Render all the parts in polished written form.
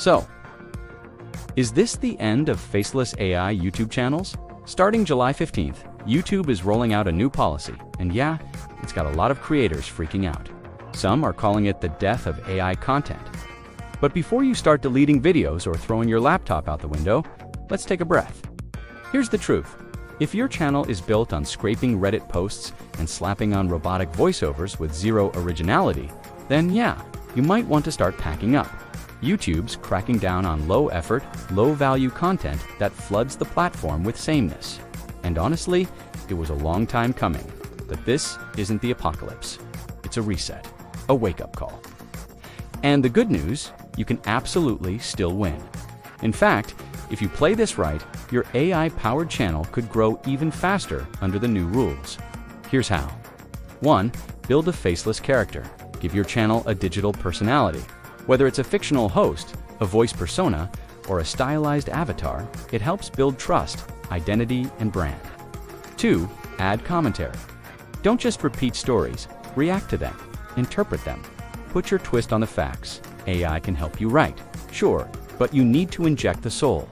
So, is this the end of faceless AI YouTube channels? Starting July 15th, YouTube is rolling out a new policy, and yeah, it's got a lot of creators freaking out. Some are calling it the death of AI content. But before you start deleting videos or throwing your laptop out the window, let's take a breath. Here's the truth. If your channel is built on scraping Reddit posts and slapping on robotic voiceovers with zero originality, then yeah, you might want to start packing up. YouTube's cracking down on low-effort, low-value content that floods the platform with sameness. And honestly, it was a long time coming. But this isn't the apocalypse. It's a reset, a wake-up call. And the good news, you can absolutely still win. In fact, if you play this right, your AI-powered channel could grow even faster under the new rules. Here's how. 1. Build a faceless character. Give your channel a digital personality. Whether it's a fictional host, a voice persona, or a stylized avatar, it helps build trust, identity, and brand. 2. Add commentary. Don't just repeat stories, react to them, interpret them. Put your twist on the facts. AI can help you write, sure, but you need to inject the soul.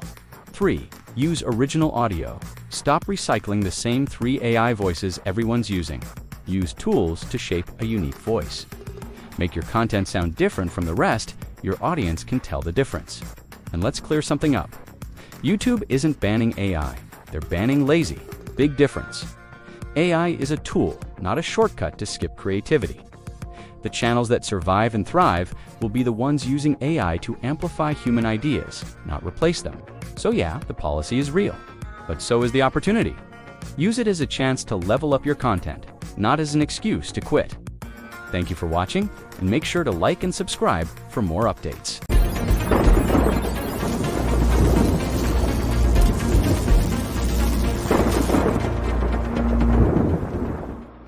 3. Use original audio. Stop recycling the same 3 AI voices everyone's using. Use tools to shape a unique voice. Make your content sound different from the rest, your audience can tell the difference. And let's clear something up. YouTube isn't banning AI, they're banning lazy. Big difference. AI is a tool, not a shortcut to skip creativity. The channels that survive and thrive will be the ones using AI to amplify human ideas, not replace them. So yeah, the policy is real, but so is the opportunity. Use it as a chance to level up your content, not as an excuse to quit. Thank you for watching, and make sure to like and subscribe for more updates.